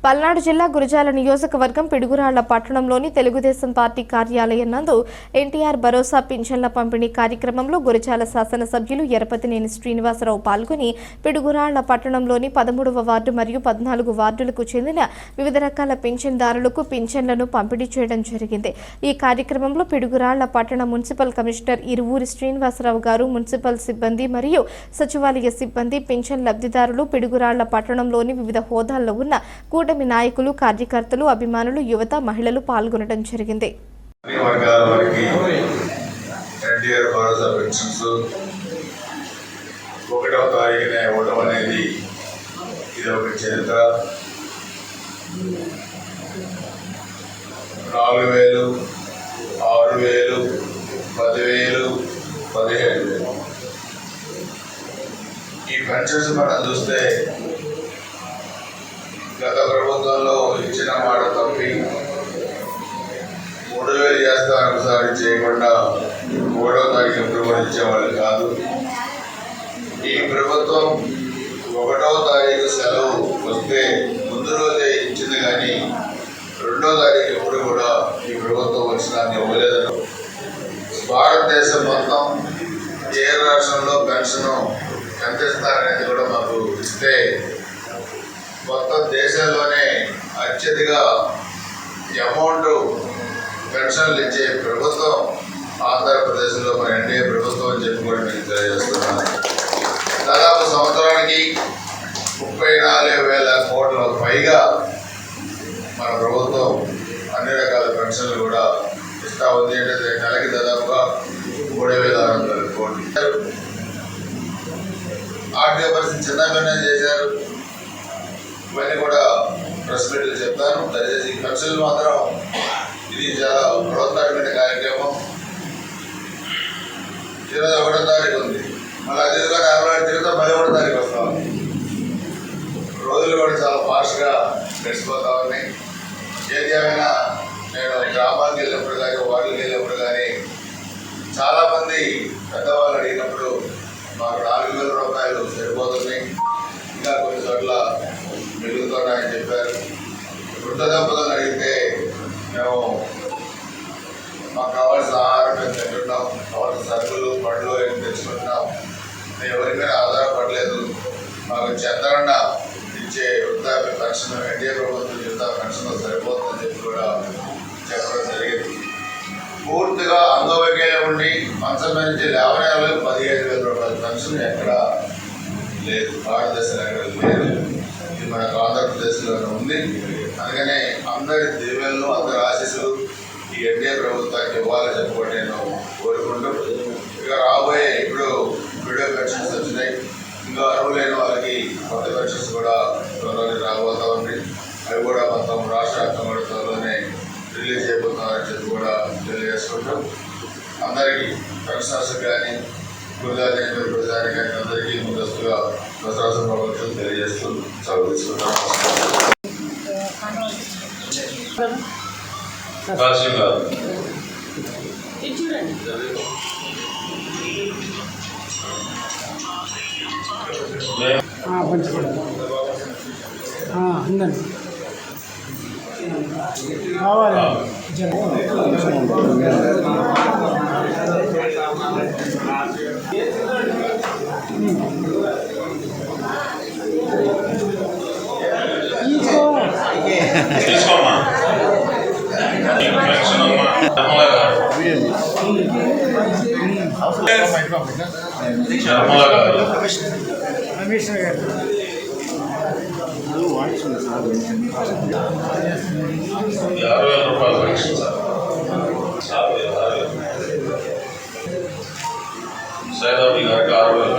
పల్నాడు జిల్లా గురజాల నియోజకవర్గం పిడుగురాళ్ల పట్టణంలోని తెలుగుదేశం పార్టీ కార్యాలయం నందు ఎన్టీఆర్ భరోసా పింఛన్ల పంపిణీ కార్యక్రమంలో గురజాల శాసనసభ్యులు ఎరపతినేని శ్రీనివాసరావు పాల్గొని పిడుగురాళ్ల పట్టణంలోని 13వ వార్డు మరియు 14 వార్డులకు చెందిన వివిధ రకాల పింఛన్దారులకు పింఛన్లను పంపిణీ చేయడం జరిగింది। ఈ కార్యక్రమంలో పిడుగురాళ్ల పట్టణ మున్సిపల్ కమిషనర్ ఇరువూరి శ్రీనివాసరావు గారు, మున్సిపల్ సిబ్బంది మరియు సచివాలయ సిబ్బంది, పింఛన్ లబ్ధిదారులు, పిడుగురాళ్ల పట్టణంలోని వివిధ హోదాల్లో ఉన్న కూటమి నాయకులు, కార్యకర్తలు, అభిమానులు, యువత, మహిళలు పాల్గొనడం జరిగింది। ఈ పెన్షన్స్ మనం చూస్తే గత ప్రభుత్వంలో ఇచ్చిన మాట తప్పి 3000 చేస్తాను చేయకుండా 3వ తారీఖు ఎప్పుడు కూడా ఇచ్చేవాళ్ళు కాదు। ఈ ప్రభుత్వం 1వ తారీఖు సెలవు వస్తే ముందు రోజే ఇచ్చింది, కానీ 2వ తారీఖు ఎప్పుడు కూడా ఈ ప్రభుత్వం వచ్చినాన్ని ఇవ్వలేదని భారతదేశం మొత్తం ఏ రాష్ట్రంలో పెన్షన్ ఎంత ఇస్తారనేది కూడా మాకు ఇస్తే మొత్తం దేశంలోనే అత్యధిక అమౌంట్ పెన్షన్లు ఇచ్చే ప్రభుత్వం ఆంధ్రప్రదేశ్లో మన ఎన్డీఏ ప్రభుత్వం అని చెప్పి కూడా నేను తెలియజేస్తున్నాను। దాదాపు సంవత్సరానికి 34,000 కోట్ల పైగా మన ప్రభుత్వం అన్ని రకాల పెన్షన్లు కూడా ఇస్తూ ఉంది। అంటే నెలకి దాదాపుగా 3,600 కోట్లు। ఆర్థిక పరిస్థితి చిన్నగానే చేశారు, ఇవన్నీ కూడా ప్రెస్ మీట్లు చెప్తాను। దయచేసి ఈ పెన్షన్లు మాత్రం ఇది చాలా బృహత్తరమైన కార్యక్రమం। ఈరోజు 1వ తారీఖు ఉంది, మళ్ళీ అదేవిధంగా 40 తిరుగుతా 11వ తారీఖు వస్తాం। రోజులు కూడా చాలా ఫాస్ట్గా గడిచిపోతా ఉన్నాయి। ఏది ఏమైనా నేను గ్రామాలకు వెళ్ళినప్పుడు కానీ, వార్డులకు వెళ్ళినప్పుడు కానీ చాలామంది పెద్దవాళ్ళు అడిగినప్పుడు మాకు 4,000 రూపాయలు సరిపోతున్నాయి, ఇంకా కొన్ని చోట్ల మిగులుతున్నాయని చెప్పారు। వృద్ధ దంపతులను అడిగితే మేము మాకు కావాల్సిన ఆహారం మేము తింటున్నాం, కావాల్సిన సరుకులు, పండ్లు ఏమి తెచ్చుకుంటున్నాం, మేము ఎవరికైనా ఆధారపడలేదు, మాకు చంద్రన్న ఇచ్చే వృద్ధాప్య పెన్షన్, ఎన్డీఏ ప్రభుత్వం వృద్ధా పెన్షన్ సరిపోతుందని చెప్పి కూడా చెప్పడం జరిగింది। పూర్తిగా అంగవైకల్యం ఉండి మంచం మీద నుంచి లేవనే 15,000 రూపాయల పెన్షన్ ఎక్కడా లేదు, భారతదేశంలో ఎక్కడ లేదు, ఇది మనకు ఆంధ్రప్రదేశ్లోనే ఉంది। అందుకనే అందరి దీవెనలు, అందరి ఆశీస్సులు ఈ ఎన్డీఏ ప్రభుత్వానికి ఇవ్వాలని చెప్పి నేను కోరుకుంటూ, ఇక రాబోయే ఇప్పుడు వీడియో పెన్షన్స్ వచ్చినాయి, ఇంకా అర్హులైన వాళ్ళకి కొత్త పెన్షన్స్ కూడా త్వరలోనే రాబోతూ ఉంది। అవి కూడా మొత్తం రాష్ట్ర వ్యాప్తంగా త్వరలోనే రిలీజ్ చేయబోతున్నారని చెప్పి కూడా తెలియజేసుకుంటూ, అందరికీ పెన్షనర్స్ కానీ, గురుజాల ప్రజాని కానీ అందరికీ ముందస్తుగా దసరా శుభాకాంక్షలు తెలియజేస్తూ సెలవు తీసుకుంటాం। ఉందండి కావాలి తీసుకోమా కమిషనర్ గారు 60,000 రూపాయలు పెన్షన్ సార్, సైదాబి గారికి 60,000